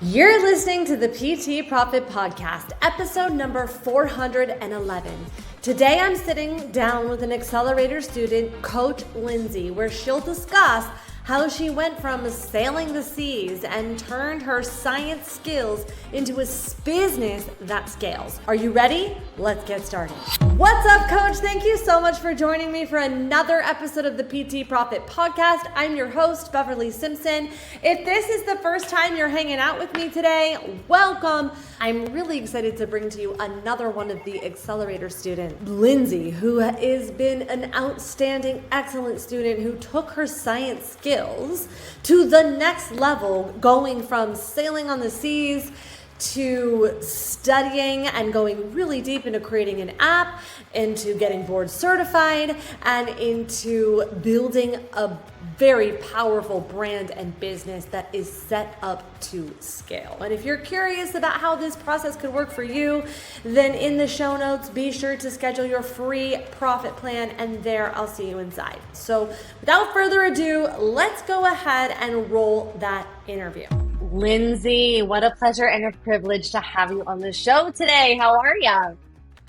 You're listening to the PT Profit Podcast, episode number 411. Today I'm sitting down with an accelerator student, Coach Lindsay, where she'll discuss how she went from sailing the seas and turned her science skills into a business that scales. Are you ready? Let's get started. What's up, Coach? Thank you so much for joining me for another episode of the PT Profit Podcast. I'm your host, Beverly Simpson. If this is the first time you're hanging out with me today, welcome. I'm really excited to bring to you another one of the accelerator students, Lindsay, who has been an outstanding, excellent student who took her science skills to the next level, going from sailing on the seas to studying and going really deep into creating an app, into getting board certified, and into building a very powerful brand and business that is set up to scale. And if you're curious about how this process could work for you, then in the show notes, be sure to schedule your free profit plan, and there I'll see you inside. So without further ado, let's go ahead and roll that interview. Lindsay, what a pleasure and a privilege to have you on the show today. How are you?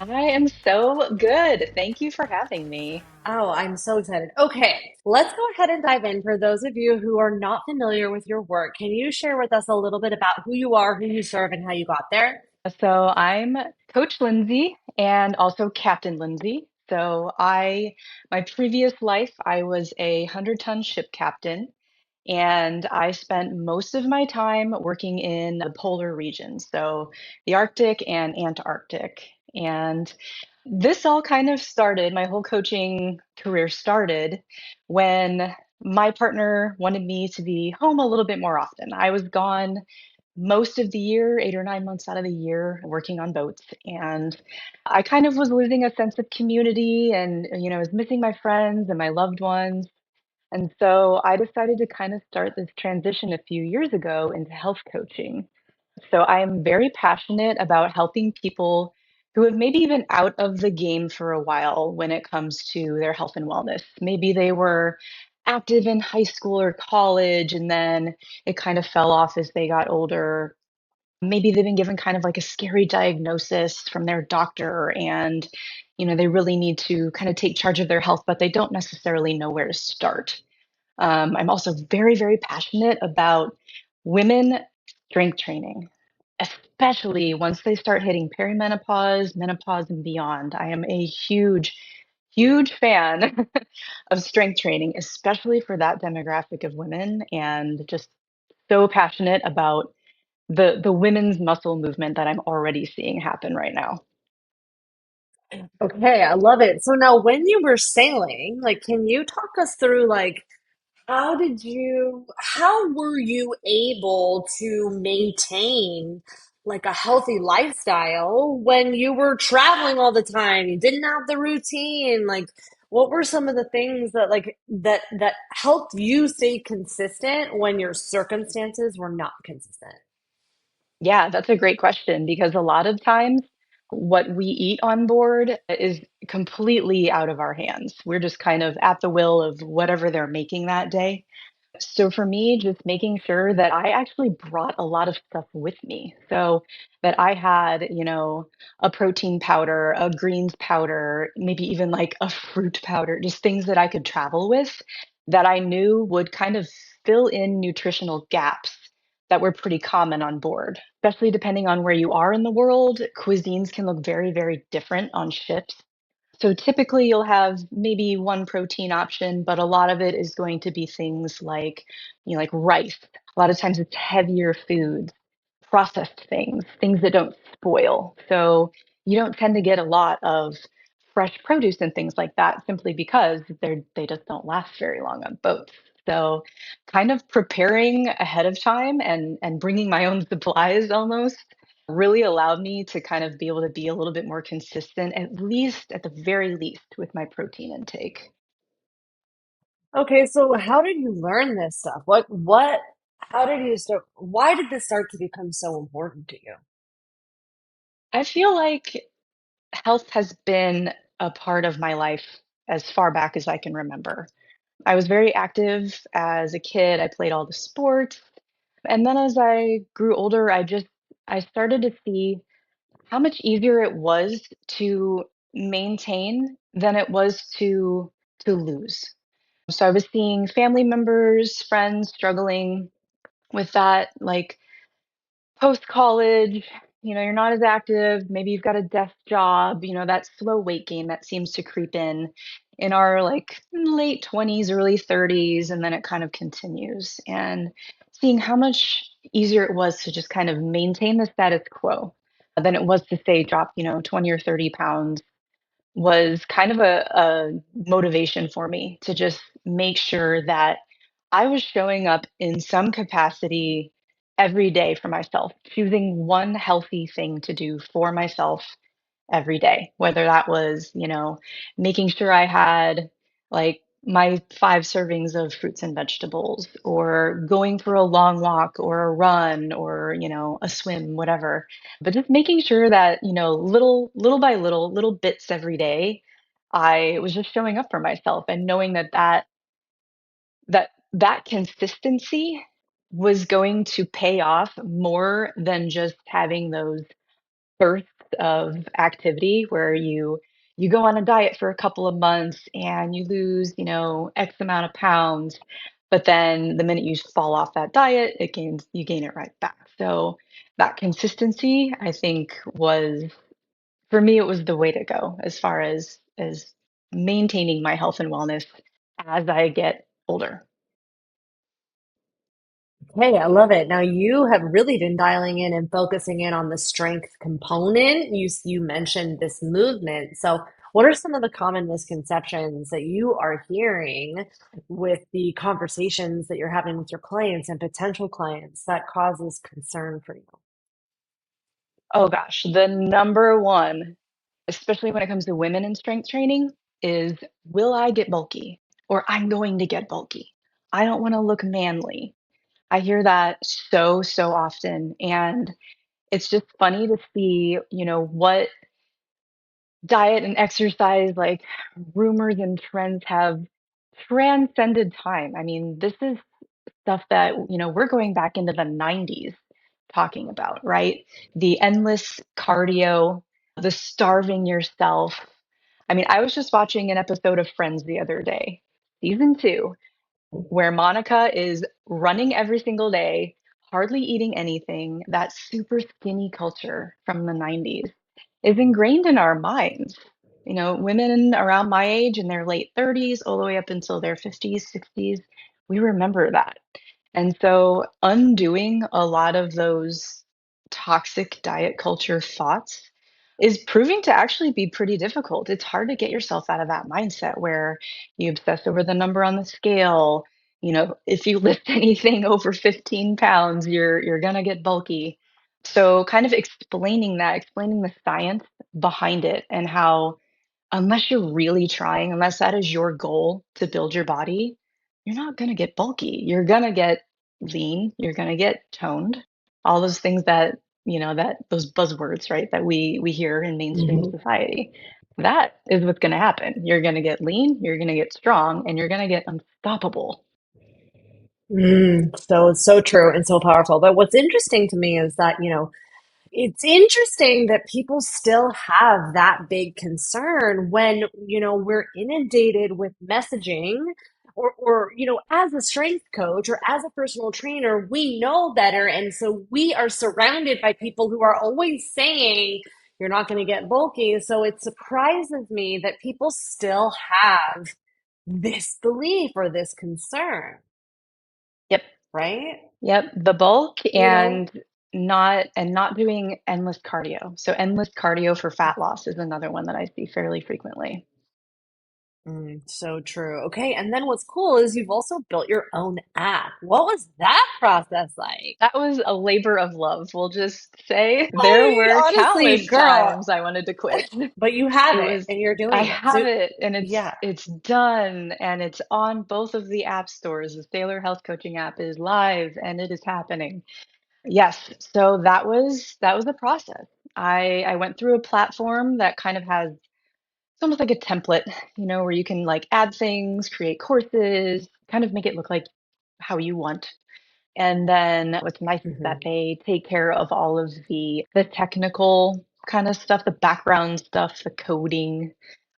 I am so good. Thank you for having me. Oh, I'm so excited. Okay, let's go ahead and dive in. For those of you who are not familiar with your work, can you share with us a little bit about who you are, who you serve, and how you got there? So I'm Coach Lindsay and also Captain Lindsay. My previous life, I was a 100-ton ship captain, and I spent most of my time working in the polar regions, so the Arctic and Antarctic. And this all kind of started, my whole coaching career started when my partner wanted me to be home a little bit more often. I was gone most of the year, 8 or 9 months out of the year, working on boats. And I kind of was losing a sense of community and, was missing my friends and my loved ones. And so I decided to kind of start this transition a few years ago into health coaching. So I am very passionate about helping people who have maybe been out of the game for a while when it comes to their health and wellness. Maybe they were active in high school or college and then it kind of fell off as they got older. Maybe they've been given kind of like a scary diagnosis from their doctor and they really need to kind of take charge of their health, but they don't necessarily know where to start. I'm also very, very passionate about women strength training, especially once they start hitting perimenopause, menopause, and beyond. I am a huge, huge fan of strength training, especially for that demographic of women, and just so passionate about the women's muscle movement that I'm already seeing happen right now. Okay, I love it. So now when you were sailing, can you talk us through how were you able to maintain a healthy lifestyle when you were traveling all the time? You didn't have the routine. What were some of the things that helped you stay consistent when your circumstances were not consistent? Yeah, that's a great question because a lot of times what we eat on board is completely out of our hands. We're just kind of at the will of whatever they're making that day. So for me, just making sure that I actually brought a lot of stuff with me. So that I had, a protein powder, a greens powder, maybe even like a fruit powder, just things that I could travel with that I knew would kind of fill in nutritional gaps that were pretty common on board, especially depending on where you are in the world. Cuisines can look very, very different on ships. So typically you'll have maybe one protein option, but a lot of it is going to be things like, like rice. A lot of times it's heavier foods, processed things, things that don't spoil. So you don't tend to get a lot of fresh produce and things like that simply because they just don't last very long on boats. So kind of preparing ahead of time and bringing my own supplies almost really allowed me to kind of be able to be a little bit more consistent, at the very least, with my protein intake. Okay, so how did you learn this stuff? How did you start? Why did this start to become so important to you? I feel like health has been a part of my life as far back as I can remember. I was very active as a kid. I played all the sports. And then as I grew older, I started to see how much easier it was to maintain than it was to lose. So I was seeing family members, friends struggling with that, like post college, you're not as active, maybe you've got a desk job, that slow weight gain that seems to creep in our like late 20s, early 30s, and then it kind of continues. And seeing how much easier it was to just kind of maintain the status quo than it was to say drop, 20 or 30 pounds was kind of a motivation for me to just make sure that I was showing up in some capacity every day for myself, choosing one healthy thing to do for myself every day, whether that was, making sure I had like my 5 servings of fruits and vegetables, or going for a long walk or a run or, a swim, whatever. But just making sure that, little by little bits every day, I was just showing up for myself and knowing that consistency was going to pay off more than just having those bursts of activity where you go on a diet for a couple of months and you lose, X amount of pounds, but then the minute you fall off that diet, you gain it right back. So that consistency, I think, was for me, it was the way to go as far as maintaining my health and wellness as I get older. Hey, I love it. Now you have really been dialing in and focusing in on the strength component. You mentioned this movement. So, what are some of the common misconceptions that you are hearing with the conversations that you're having with your clients and potential clients that causes concern for you? Oh gosh, the number one, especially when it comes to women in strength training, is will I get bulky? Or I'm going to get bulky. I don't want to look manly. I hear that so often. And it's just funny to see, what diet and exercise like rumors and trends have transcended time. I mean, this is stuff that, we're going back into the 90s talking about, right? The endless cardio, the starving yourself. I mean, I was just watching an episode of Friends the other day, season 2, where Monica is running every single day, hardly eating anything. That super skinny culture from the 90s is ingrained in our minds. Women around my age in their late 30s, all the way up until their 50s, 60s, we remember that. And so undoing a lot of those toxic diet culture thoughts is proving to actually be pretty difficult. It's hard to get yourself out of that mindset where you obsess over the number on the scale. If you lift anything over 15 pounds, you're gonna get bulky. So kind of explaining the science behind it and how unless you're really trying, unless that is your goal to build your body, you're not going to get bulky. You're going to get lean, you're going to get toned. All those things that, that those buzzwords, right, that we hear in mainstream Mhm. society. That is what's going to happen. You're going to get lean, you're going to get strong, and you're going to get unstoppable. So true and so powerful. But what's interesting to me is that, it's interesting that people still have that big concern when, we're inundated with messaging or, as a strength coach or as a personal trainer, we know better. And so we are surrounded by people who are always saying, you're not going to get bulky. So it surprises me that people still have this belief or this concern, Yep. right? Yep, the bulk You know, and not doing endless cardio. So endless cardio for fat loss is another one that I see fairly frequently. So true. Okay, and then what's cool is you've also built your own app. What was that process like? That was a labor of love. We'll just say I there mean, were honestly, countless girl, times I wanted to quit. but you have It it was and you're I doing it. have So, it and it's yeah. it's done and it's on both of the app stores. The Sailor Health Coaching app is live and it is happening. Yes, so that was a process. I went through a platform that kind of has it's almost like a template, where you can like add things, create courses, kind of make it look like how you want. And then what's nice is that Hmm. they take care of all of the technical kind of stuff, the background stuff, the coding,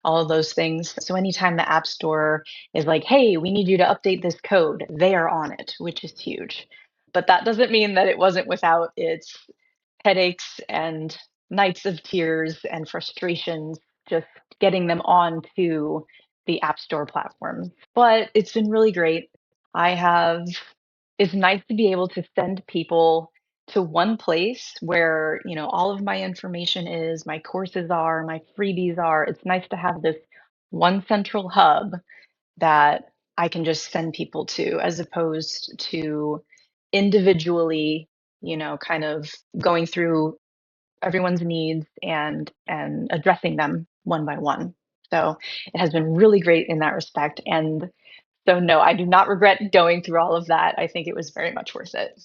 all of those things. So anytime the App Store is like, hey, we need you to update this code, they are on it, which is huge. But that doesn't mean that it wasn't without its headaches and nights of tears and frustrations just getting them onto the App Store platform. But it's been really great. I have, it's nice to be able to send people to one place where, all of my information is, my courses are, my freebies are. It's nice to have this one central hub that I can just send people to as opposed to individually, kind of going through everyone's needs and addressing them one by one. So it has been really great in that respect. And so no, I do not regret going through all of that. I think it was very much worth it.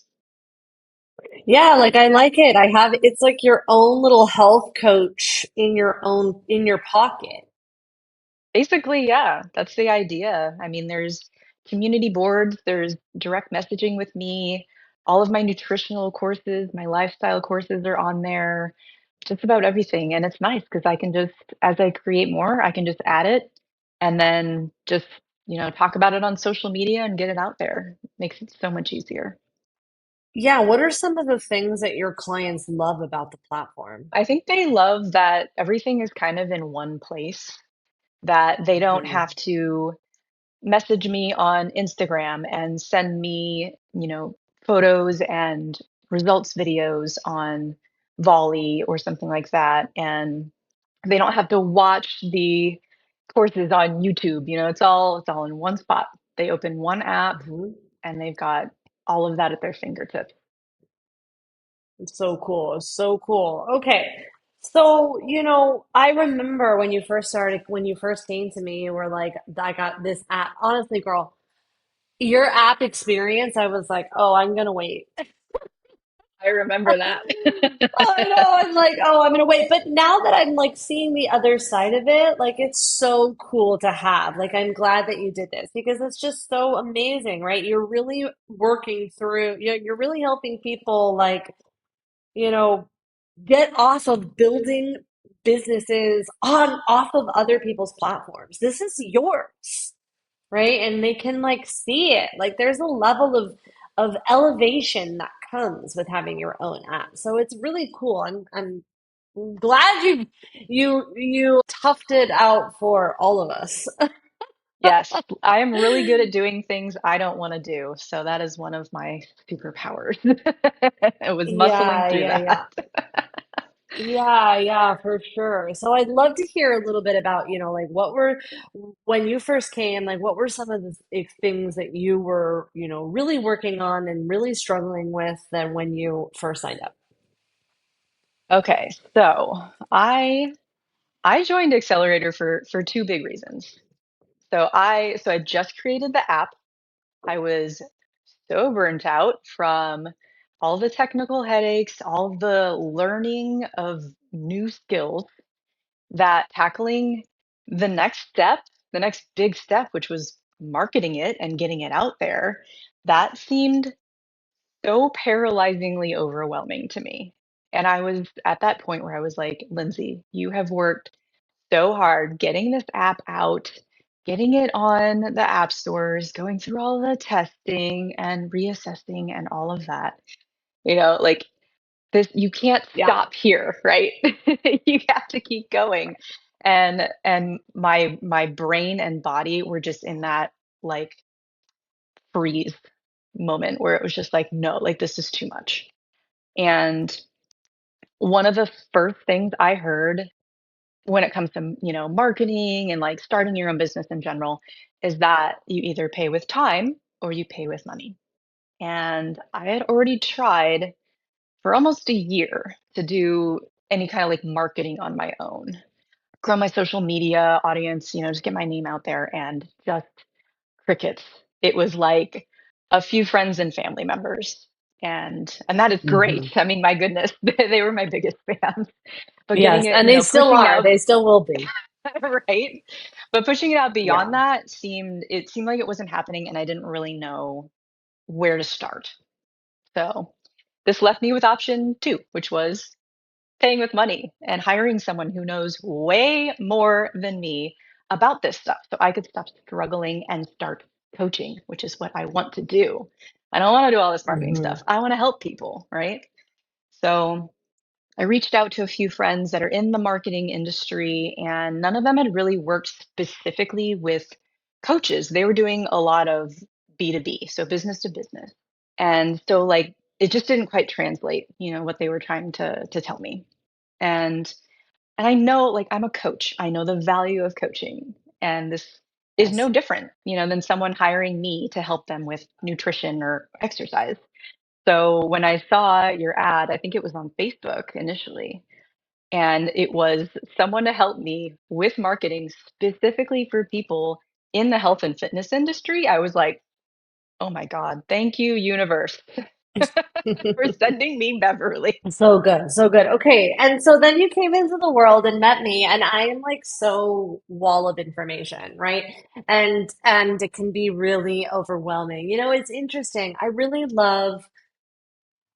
Yeah, like I like it. It's like your own little health coach in your pocket. Basically, yeah, that's the idea. I mean, there's community boards, there's direct messaging with me. All of my nutritional courses, my lifestyle courses are on there, just about everything. And it's nice because I can just, as I create more, I can just add it and then just, talk about it on social media and get it out there. Makes it so much easier. Yeah, what are some of the things that your clients love about the platform? I think they love that everything is kind of in one place, that they don't Hmm. have to message me on Instagram and send me, photos and results videos on Volley or something like that. And they don't have to watch the courses on YouTube. It's all in one spot. They open one app Hmm. and they've got all of that at their fingertips. It's so cool. It's so cool. Okay. So, I remember when you first came to me, you were like, I got this app. Honestly, girl, your app experience, I was like, oh, I'm gonna wait. I remember that. I know. I'm like, oh, I'm gonna wait. But now that I'm like seeing the other side of it, like it's so cool to have. Like I'm glad that you did this because it's just so amazing, right? You're really working through, you're really helping people like, you know, get off of building businesses on off of other people's platforms. This is yours, right? And they can like see it. Like there's a level of elevation that comes with having your own app. So it's really cool. I'm glad you toughed it out for all of us. Yes, I am really good at doing things I don't want to do. So that is one of my superpowers. It was muscling Yeah, through yeah, that. yeah. Yeah, yeah, for sure. So I'd love to hear a little bit about, like when you first came, like what were some of the things that you were, really working on and really struggling with than when you first signed up? Okay, so I joined Accelerator for two big reasons. So I just created the app. I was so burnt out from all the technical headaches, all the learning of new skills, that tackling the next step, the next big step, which was marketing it and getting it out there, that seemed so paralyzingly overwhelming to me. And I was at that point where I was like, Lindsay, you have worked so hard getting this app out, getting it on the app stores, going through all the testing and reassessing and all of that. Like this, you can't Yeah. stop here, right? You have to keep going. And my brain and body were just in that like freeze moment where it was just like, no, like this is too much. And one of the first things I heard when it comes to, marketing and like starting your own business in general is that you either pay with time or you pay with money. And I had already tried for almost a year to do any kind of like marketing on my own, grow my social media audience, just get my name out there, and just crickets. It was like a few friends and family members. And that is great. Hmm. I mean, my goodness, they were my biggest fans. But getting Yes, it, and they still pushing it are. out, They still will be. right? But pushing it out beyond Yeah. that seemed like it wasn't happening, and I didn't really know where to start. So this left me with option two, which was paying with money and hiring someone who knows way more than me about this stuff so I could stop struggling and start coaching, which is what I want to do. I don't want to do all this marketing Hmm. stuff. I want to help people, right? So I reached out to a few friends that are in the marketing industry, and none of them had really worked specifically with coaches. They were doing a lot of B2B, so business to business. And so like it just didn't quite translate, what they were trying to tell me. And and I know like I'm a coach. I know the value of coaching. And this is no Yes. different, than someone hiring me to help them with nutrition or exercise. So when I saw your ad, I think it was on Facebook initially, and it was someone to help me with marketing specifically for people in the health and fitness industry. I was like, oh my God, thank you, universe, for sending me Beverly. So good, so good. Okay, and so then you came into the world and met me, and I am like so wall of information, right? And it can be really overwhelming. It's interesting.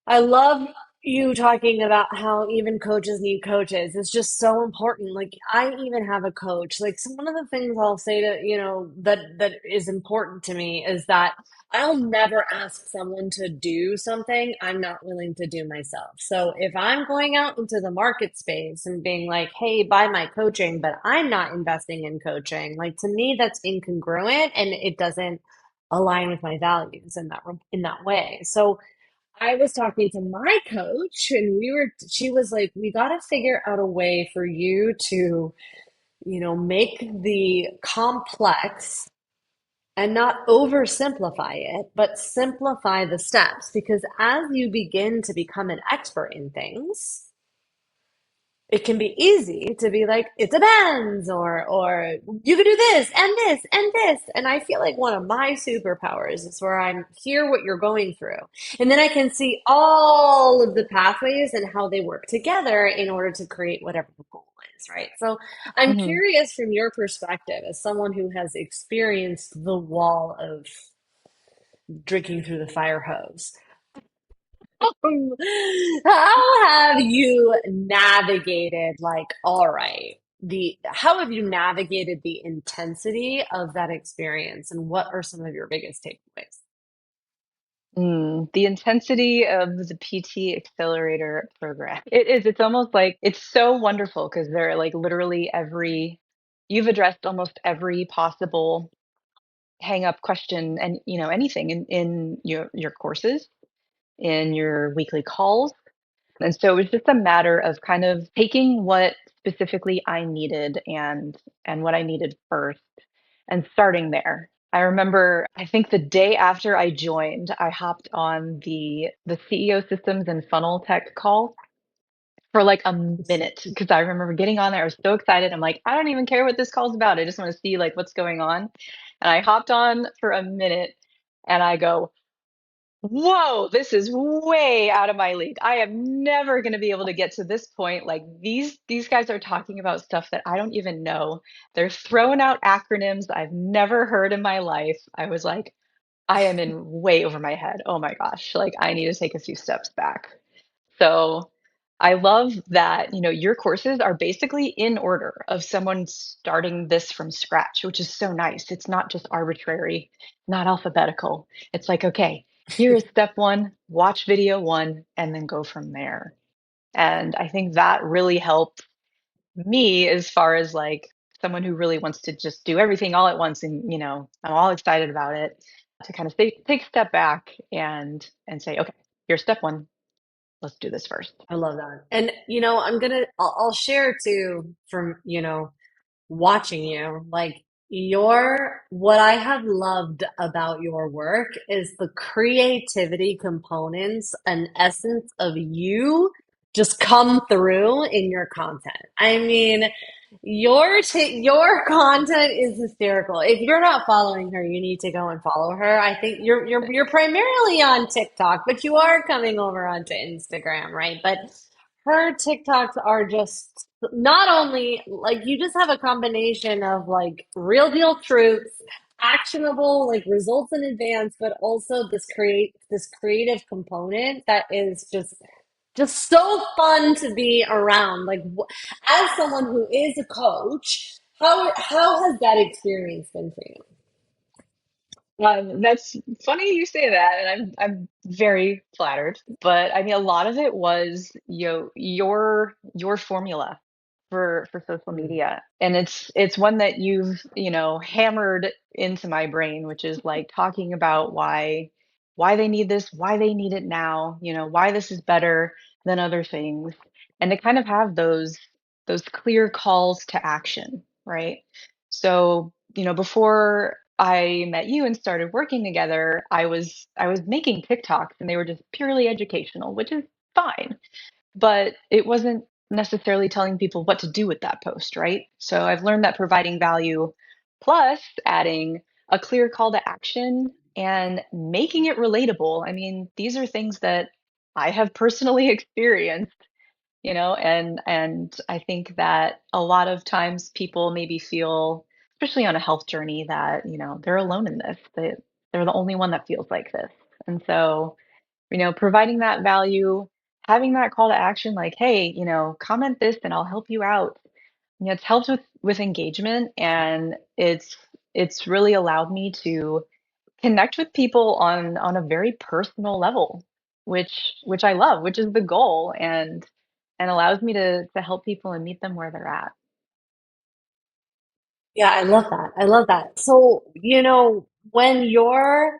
I love you talking about how even coaches need coaches. It's just so important. Like I even have a coach. Like some one of the things I'll say to, that is important to me is that I'll never ask someone to do something I'm not willing to do myself. So if I'm going out into the market space and being like, "Hey, buy my coaching," but I'm not investing in coaching, like to me that's incongruent and it doesn't align with my values in that way. So I was talking to my coach and she was like, we got to figure out a way for you to, make the complex and not oversimplify it, but simplify the steps. Because as you begin to become an expert in things, it can be easy to be like it depends or you can do this and this and this, and I feel like one of my superpowers is where I'm hear what you're going through, and then I can see all of the pathways and how they work together in order to create whatever the goal is, right? So I'm Mhm. curious from your perspective as someone who has experienced the wall of drinking through the fire hose. How have you navigated, like, all right, how have you navigated the intensity of that experience and what are some of your biggest takeaways? The intensity of the PT Accelerator program. It is. It's almost like it's so wonderful because they're like literally you've addressed almost every possible hang up question and anything in your courses, in your weekly calls. And so it was just a matter of kind of taking what specifically I needed and what I needed first and starting there. I remember, I think the day after I joined, I hopped on the CEO systems and funnel tech call for like a minute because I remember getting on there. I was so excited. I'm like, I don't even care what this call's about. I just want to see like what's going on. And I hopped on for a minute and I go, whoa, this is way out of my league. I am never going to be able to get to this point. Like these guys are talking about stuff that I don't even know. They're throwing out acronyms I've never heard in my life. I was like, I am in way over my head. Oh my gosh, like I need to take a few steps back. So I love that, your courses are basically in order of someone starting this from scratch, which is so nice. It's not just arbitrary, not alphabetical. It's like, okay, here is step one, watch video one, and then go from there. And I think that really helped me as far as like someone who really wants to just do everything all at once and, I'm all excited about it to kind of take a step back and say, okay, here's step one. Let's do this first. I love that. And, I'll share too from, watching you, like what I have loved about your work is the creativity components and essence of you just come through in your content. I mean, your content is hysterical. If you're not following her, you need to go and follow her. I think you're primarily on TikTok, but you are coming over onto Instagram, right? But her TikToks are just not only like you just have a combination of like real deal truths actionable like results in advance, but also this creative component that is just so fun to be around. Like as someone who is a coach, how has that experience been for you? That's funny you say that, and I'm very flattered. But I mean, a lot of it was, your formula for social Mm. media, and it's one that you've, hammered into my brain, which is like talking about why they need this, why they need it now, why this is better than other things, and to kind of have those clear calls to action, right? So, before I met you and started working together, I was making TikToks and they were just purely educational, which is fine, but it wasn't necessarily telling people what to do with that post, right? So I've learned that providing value plus adding a clear call to action and making it relatable. I mean, these are things that I have personally experienced, and I think that a lot of times people maybe feel, especially on a health journey, that they're alone in this, that they're the only one that feels like this. And so, providing that value, having that call to action, like, hey, comment this and I'll help you out. It's helped with engagement, and it's really allowed me to connect with people on a very personal level, which I love, which is the goal, and allows me to help people and meet them where they're at. Yeah, I love that. I love that. So, when you're,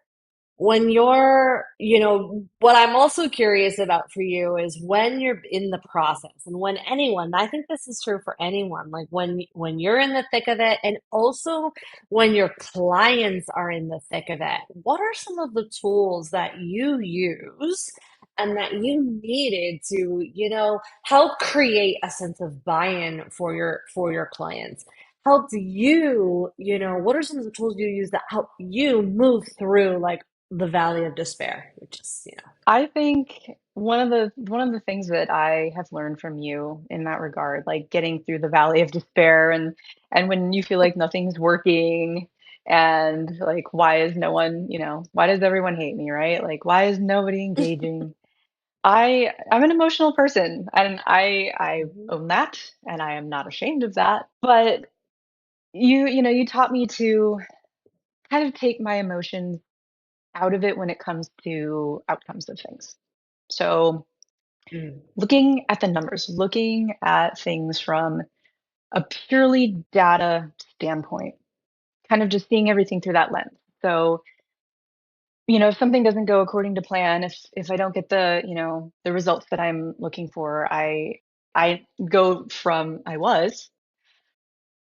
what I'm also curious about for you is when you're in the process and when anyone, I think this is true for anyone, like when you're in the thick of it and also when your clients are in the thick of it, what are some of the tools that you use and that you needed to, help create a sense of buy-in for your clients? Helped you, what are some of the tools you use that help you move through like the valley of despair, which is, I think one of the things that I have learned from you in that regard, like getting through the valley of despair, and when you feel like nothing's working, and like, why is no one, why does everyone hate me, right? Like, why is nobody engaging? I'm an emotional person, and I Mhm. own that, and I am not ashamed of that. But you taught me to kind of take my emotions out of it when it comes to outcomes of things. So, Mm. looking at the numbers, looking at things from a purely data standpoint, kind of just seeing everything through that lens. So, if something doesn't go according to plan, if I don't get the results that I'm looking for, I go from I was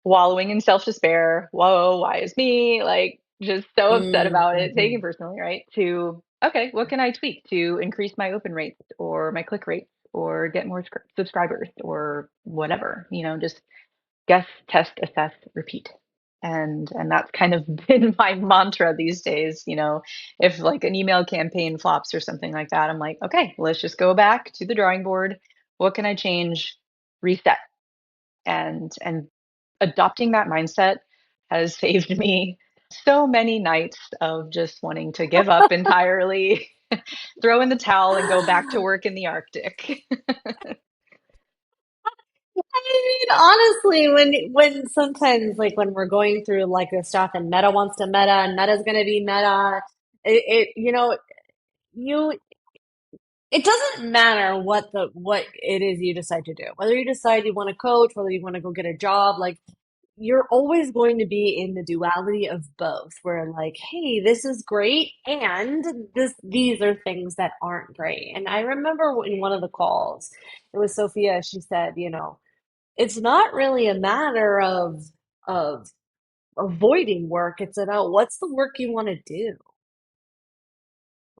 wallowing in self-despair, "Whoa, why is me?" Like, just so upset Mm, about it, taking mhm. personally, right? To, "Okay, what can I tweak to increase my open rates or my click rates or get more subscribers," or whatever, just guess, test, assess, repeat. And that's kind of been my mantra these days, if like an email campaign flops or something like that, I'm like, "Okay, let's just go back to the drawing board. What can I change? Reset." And adopting that mindset has saved me so many nights of just wanting to give up entirely, throw in the towel and go back to work in the Arctic. I mean, honestly, when sometimes like when we're going through like this stuff and Meta wants to Meta and Meta's gonna be Meta, you it doesn't matter what it is you decide to do. Whether you decide you want to coach, whether you want to go get a job, like you're always going to be in the duality of both, where like, hey, this is great, and these are things that aren't great. And I remember in one of the calls, it was Sophia, she said, it's not really a matter of avoiding work, it's about what's the work you want to do,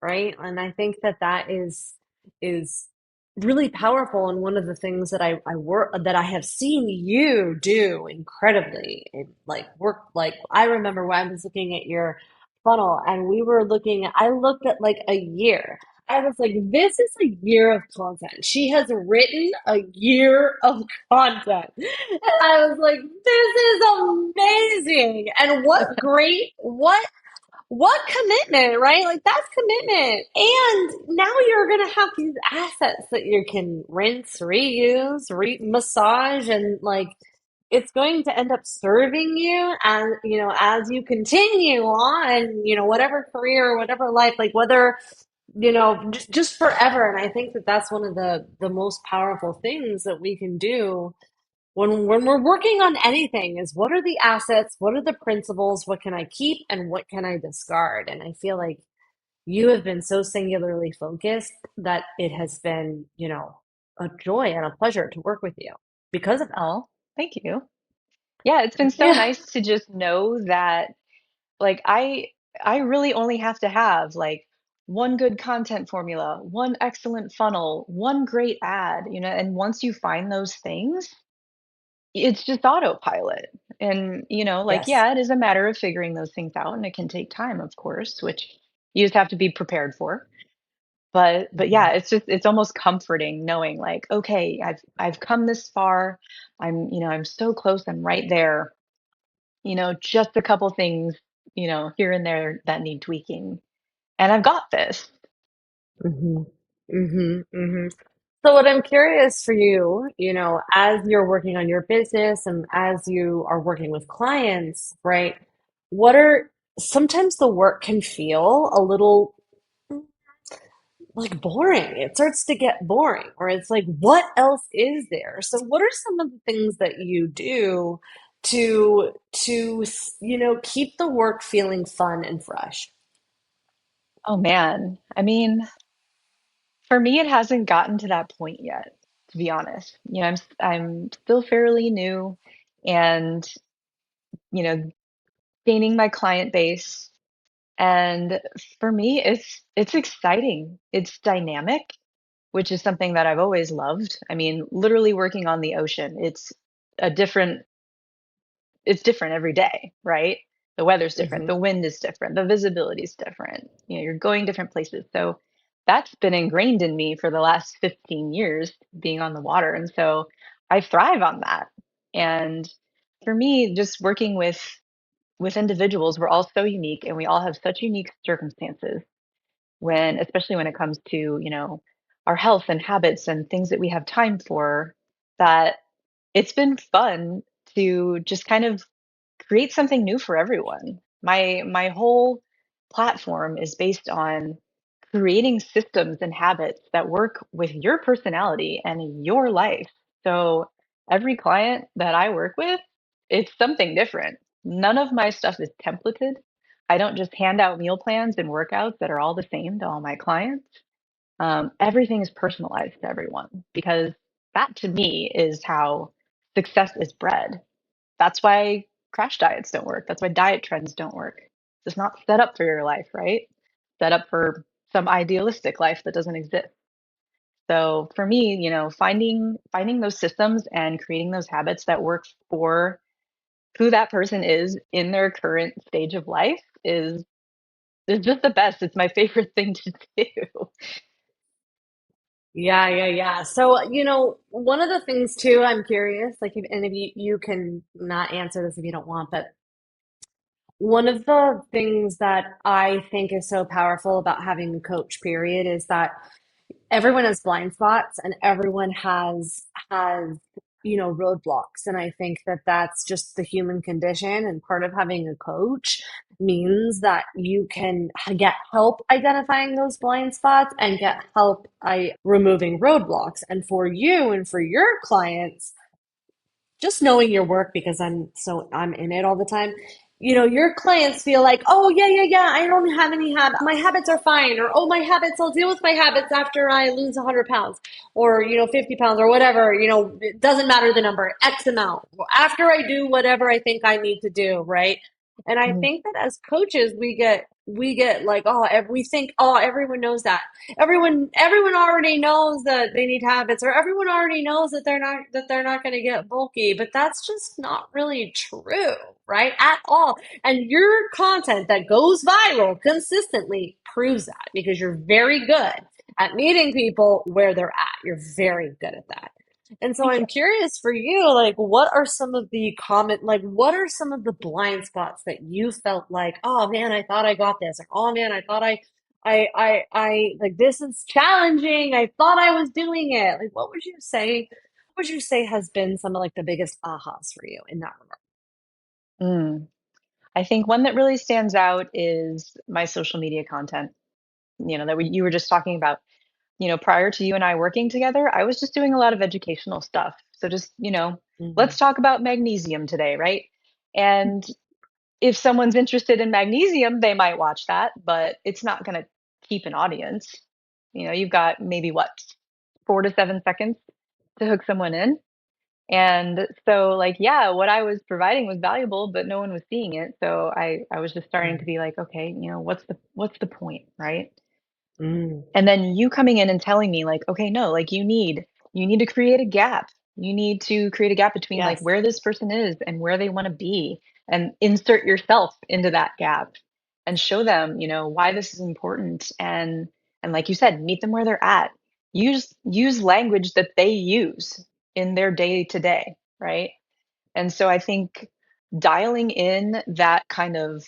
right? And I think that that is really powerful, and one of the things that I work that I have seen you do incredibly in like work. Like I remember when I was looking at your funnel and we were looking, I looked at like a year. I was like, this is a year of content. She has written a year of content. And I was like, this is amazing. And what commitment, right? Like that's commitment. And now you're gonna have these assets that you can rinse, reuse, massage, and like it's going to end up serving you as as you continue on, whatever career, whatever life, like whether just forever. And I think that that's one of the most powerful things that we can do when we're working on anything is what are the assets, what are the principles, what can I keep and what can I discard? And I feel like you have been so singularly focused that it has been, a joy and a pleasure to work with you because of that. Oh, thank you. Yeah, it's been so Yeah. nice to just know that like I really only have to have like one good content formula, one excellent funnel, one great ad, and once you find those things, it's just autopilot. And, like, Yes. yeah, it is a matter of figuring those things out and it can take time, of course, which you just have to be prepared for. But yeah, Mhm. it's almost comforting knowing like, okay, I've come this far. I'm so close, I'm right there. Just a couple things, here and there that need tweaking. And I've got this. Hmm. Hmm. Hmm. So what I'm curious for you, as you're working on your business and as you are working with clients, right? What are sometimes the work can feel a little like boring. It starts to get boring, or it's like, what else is there? So what are some of the things that you do to keep the work feeling fun and fresh? Oh man. I mean, for me, it hasn't gotten to that point yet, to be honest. I'm still fairly new and, you know, gaining my client base. And for me, it's exciting. It's dynamic, which is something that I've always loved. I mean, literally working on the ocean, a different it's different every day, right? The weather's different, Hmm. the wind is different, the visibility is different. You're going different places. So that's been ingrained in me for the last 15 years being on the water. And so I thrive on that. And for me, just working with individuals, we're all so unique and we all have such unique circumstances especially when it comes to, our health and habits and things that we have time for, that it's been fun to just kind of create something new for everyone. My whole platform is based on creating systems and habits that work with your personality and your life. So every client that I work with, it's something different. None of my stuff is templated. I don't just hand out meal plans and workouts that are all the same to all my clients. Everything is personalized to everyone because that to me is how success is bred. That's why crash diets don't work. That's why diet trends don't work. It's not set up for your life, right? Set up for some idealistic life that doesn't exist. So for me, finding those systems and creating those habits that work for who that person is in their current stage of life is just the best. It's my favorite thing to do. Yeah, yeah, yeah. So, one of the things too, I'm curious, like, and if you can not answer this if you don't want, but one of the things that I think is so powerful about having a coach, period, is that everyone has blind spots and everyone has roadblocks, and I think that that's just the human condition, and part of having a coach means that you can get help identifying those blind spots and get help removing roadblocks. And for you and for your clients, just knowing your work, because I'm in it all the time. Your clients feel like, oh yeah, yeah, yeah, I don't have any habits. My habits are fine, or oh, my habits, I'll deal with my habits after I lose 100 pounds, or 50 pounds, or whatever. It doesn't matter the number, X amount. After I do whatever I think I need to do, right? And I Mhm. think that as coaches, we get like, oh, we think, oh, everyone knows that. Everyone already knows that they need habits, or everyone already knows that they're not going to get bulky, but that's just not really true, right? At all. And your content that goes viral consistently proves that, because you're very good at meeting people where they're at. You're very good at that. And so Thank you. I'm curious for you, like, what are some of the common, like, what are some of the blind spots that you felt like, oh man, I thought I got this, or oh man, I thought like, this is challenging. I thought I was doing it. Like, what would you say? What would you say has been some of like the biggest ahas for you in that regard? Mm. I think one that really stands out is my social media content. You were just talking about. Prior to you and I working together, I was just doing a lot of educational stuff. So just, let's Mm, talk about magnesium today, right? And if someone's interested in magnesium, they might watch that, but it's not going to keep an audience. You've got maybe what, 4 to 7 seconds to hook someone in. And so like, yeah, what I was providing was valuable, but no one was seeing it. So I was just starting to mm, be like, okay, what's the point, right? mm. And then you coming in and telling me like, okay, no, like you need to create a gap. You need to create a gap between like Yes. where this person is and where they want to be and insert yourself into that gap and show them, why this is important and like you said, meet them where they're at. Use language that they use in their day to day, right? And so I think dialing in that kind of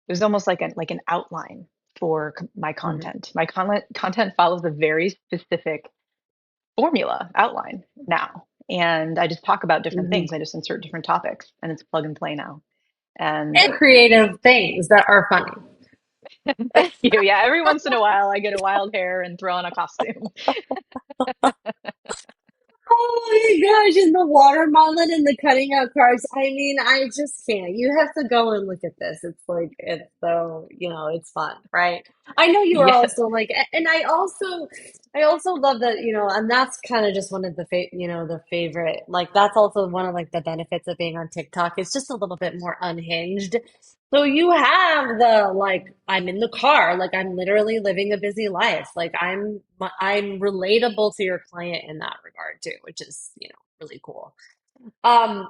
it was almost like an outline for my Hmm. content. My content follows a very specific formula outline now, and I just talk about different Hmm. things. I just insert different topics, and it's plug and play now. And And creative things that are funny. thank you. Yeah, every once in a while, I get a wild hair and throw on a costume. Oh my gosh, and the watermelon and the cutting out carbs. I mean, I just can't. You have to go and look at this. It's like, it's so, it's fun, right? I know you are Yes. also like, and I also love that, and that's kind of just one of the favorite, like, that's also one of like the benefits of being on TikTok. It's just a little bit more unhinged. So you have the like I'm in the car, like I'm literally living a busy life. Like I'm relatable to your client in that regard too, which is, really cool.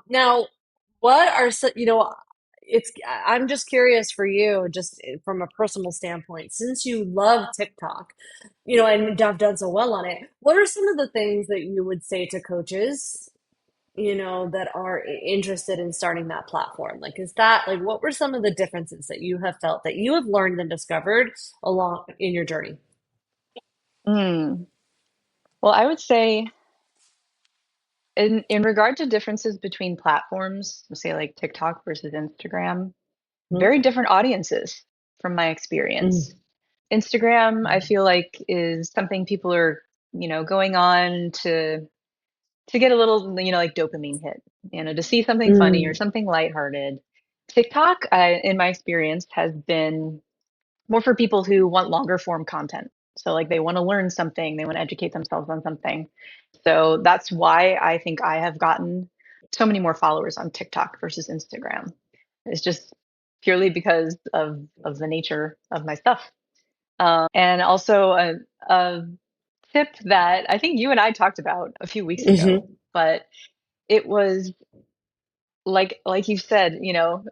Now what are so, it's I'm just curious for you, just from a personal standpoint, since you love TikTok, and have done so well on it, what are some of the things that you would say to coaches that are interested in starting that platform? Like, is that like, what were some of the differences that you have felt that you have learned and discovered along in your journey? Mm. Well, I would say in regard to differences between platforms, say like TikTok versus Instagram, very different audiences from my experience. Mm, Instagram, I mm, feel like, is something people are, going on to get a little, like dopamine hit, to see something funny or mm, something lighthearted. TikTok, in my experience, has been more for people who want longer form content. So like they want to learn something, they want to educate themselves on something. So that's why I think I have gotten so many more followers on TikTok versus Instagram. It's just purely because of the nature of my stuff. And also a tip that I think you and I talked about a few weeks ago, mm-hmm, but it was like you said,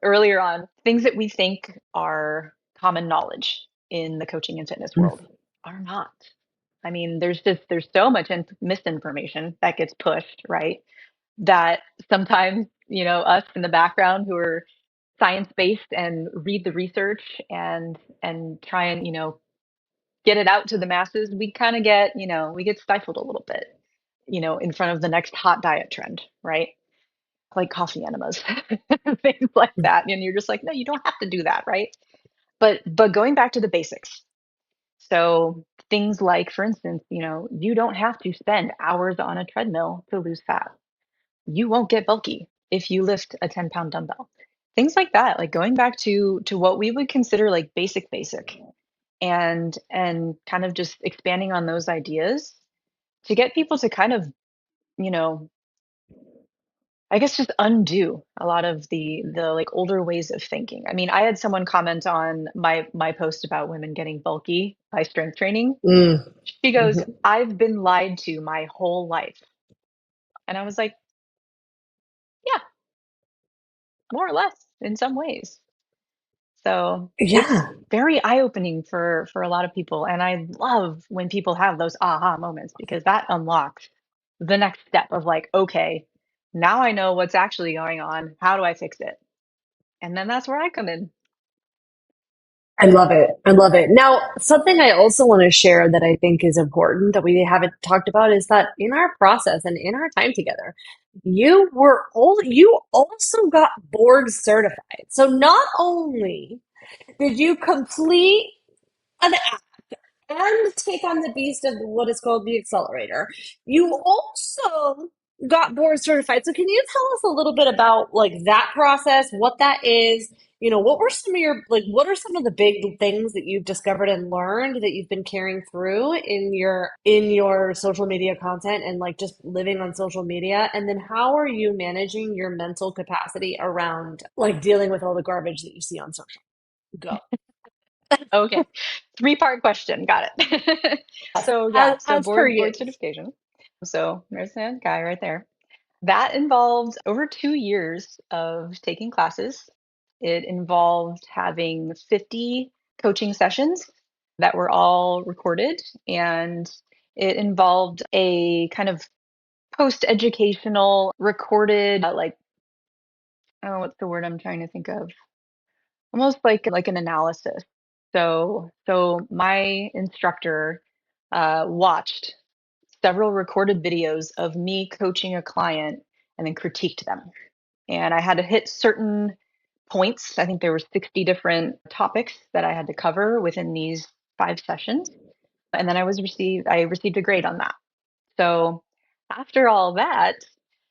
earlier on, things that we think are common knowledge in the coaching and fitness world are not. I mean, there's so much misinformation that gets pushed, right? That sometimes, us in the background who are science-based and read the research and try and, get it out to the masses, we kind of get, we get stifled a little bit, in front of the next hot diet trend, right? Like coffee enemas, things like that. And you're just like, no, you don't have to do that, right? But going back to the basics. So things like, for instance, you don't have to spend hours on a treadmill to lose fat. You won't get bulky if you lift a 10-pound dumbbell. Things like that, like going back to what we would consider like basic and kind of just expanding on those ideas to get people to kind of, you know, I guess just undo a lot of the like older ways of thinking. I mean, I had someone comment on my post about women getting bulky by strength training. mm, She goes, mm-hmm. "I've been lied to my whole life." And I was like, "Yeah, more or less in some ways." So it's Yeah. very eye-opening for a lot of people. And I love when people have those aha moments because that unlocks the next step of like, okay, now I know what's actually going on. How do I fix it? And then that's where I come in. I love it. I love it. Now, something I also want to share that I think is important that we haven't talked about is that in our process and in our time together, you also got board certified. So not only did you complete an and take on the beast of what is called the accelerator. You also got board certified. So can you tell us a little bit about like that process, what that is? You know, what were some of your like what are some of the big things that you've discovered and learned that you've been carrying through in your social media content and like just living on social media? And then how are you managing your mental capacity around like dealing with all the garbage that you see on social? Go. Okay. Three-part question. Got it. Yes, So yeah, so as per board you. certification. So there's that guy right there. That involved over 2 years of taking classes. It involved having 50 coaching sessions that were all recorded, and it involved a kind of post-educational recorded, like, oh, what's the word I'm trying to think of? Almost like an analysis. So my instructor watched several recorded videos of me coaching a client and then critiqued them. And I had to hit certain points. I think there were 60 different topics that I had to cover within these 5 sessions. And then I received a grade on that. So after all that,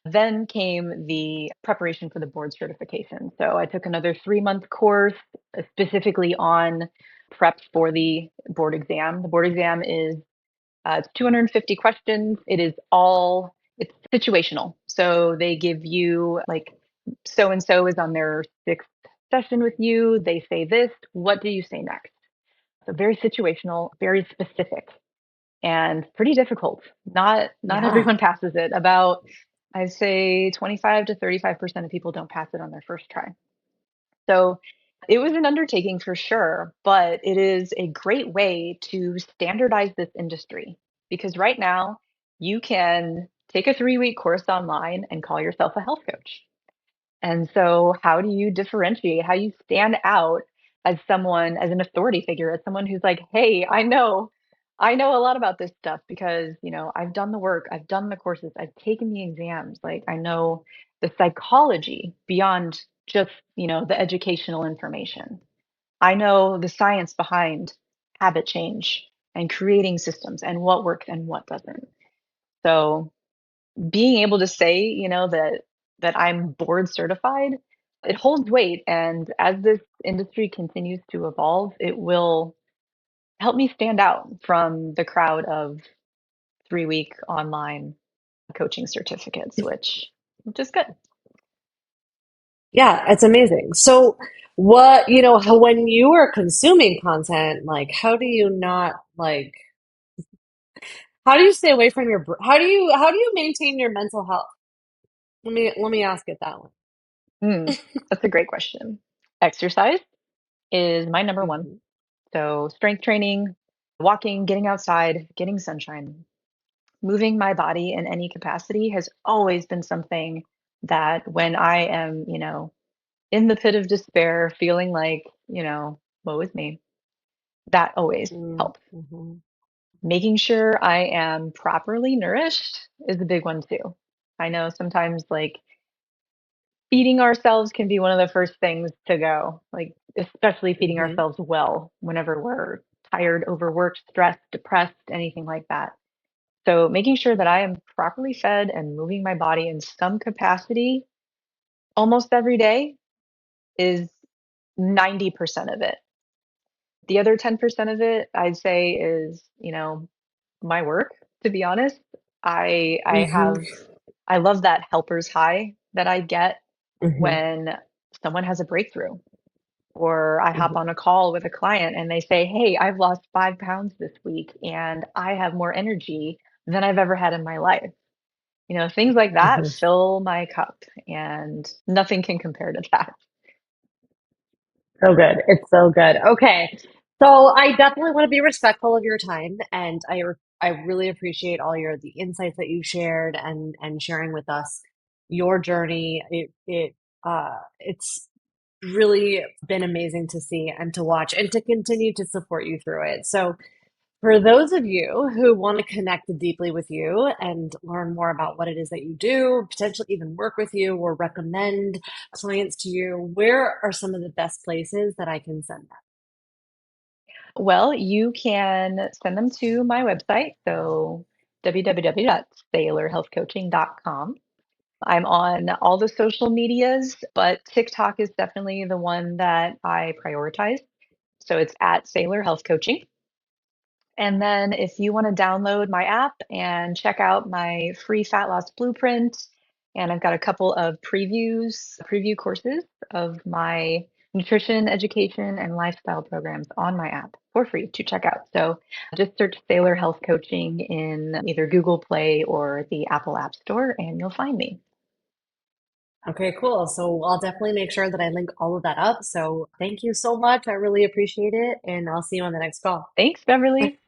then came the preparation for the board certification. So I took another 3-month course specifically on prep for the board exam. The board exam is it's 250 questions. It's situational. So they give you like so and so is on their sixth session with you. They say this. What do you say next? So very situational, very specific and pretty difficult. Not Yeah. everyone passes it. About I'd say 25 to 35% of people don't pass it on their first try. So it was an undertaking for sure, but it is a great way to standardize this industry because right now you can take a 3-week course online and call yourself a health coach. And so, how do you differentiate? How you stand out as someone, as an authority figure, as someone who's like, hey, I know a lot about this stuff because, I've done the work, I've done the courses, I've taken the exams. Like, I know the psychology beyond just, the educational information. I know the science behind habit change and creating systems and what works and what doesn't. So, being able to say, that I'm board certified, it holds weight. And as this industry continues to evolve, it will help me stand out from the crowd of 3-week online coaching certificates, which is good. Yeah, it's amazing. So, when you are consuming content, like, how do you not like, how do you stay away from how do you maintain your mental health? Let me ask it that way. Mm, that's a great question. Exercise is my number one. Hmm. So strength training, walking, getting outside, getting sunshine. Moving my body in any capacity has always been something that when I am, in the pit of despair, feeling like, woe is me, that always helps. Mm-hmm. Making sure I am properly nourished is a big one too. I know sometimes like feeding ourselves can be one of the first things to go, like especially feeding Hmm. ourselves well whenever we're tired, overworked, stressed, depressed, anything like that. So making sure that I am properly fed and moving my body in some capacity almost every day is 90% of it. The other 10% of it, I'd say, is, my work, to be honest. I Hmm. have I love that helper's high that I get Hmm. when someone has a breakthrough or I hop Hmm. on a call with a client and they say, "Hey, I've lost 5 pounds this week and I have more energy than I've ever had in my life." Things like that Hmm. fill my cup and nothing can compare to that. So good. It's so good. Okay. So I definitely want to be respectful of your time, and I really appreciate all the insights that you shared and sharing with us your journey. It's really been amazing to see and to watch and to continue to support you through it. So for those of you who want to connect deeply with you and learn more about what it is that you do, potentially even work with you or recommend clients to you, where are some of the best places that I can send them? Well, you can send them to my website, so www.sailorhealthcoaching.com. I'm on all the social medias, but TikTok is definitely the one that I prioritize. So it's at Sailor Health Coaching. And then if you want to download my app and check out my free fat loss blueprint, and I've got a couple of preview courses of my nutrition, education, and lifestyle programs on my app for free to check out. So just search Sailor Health Coaching in either Google Play or the Apple App Store, and you'll find me. Okay, cool. So I'll definitely make sure that I link all of that up. So thank you so much. I really appreciate it, and I'll see you on the next call. Thanks, Beverly.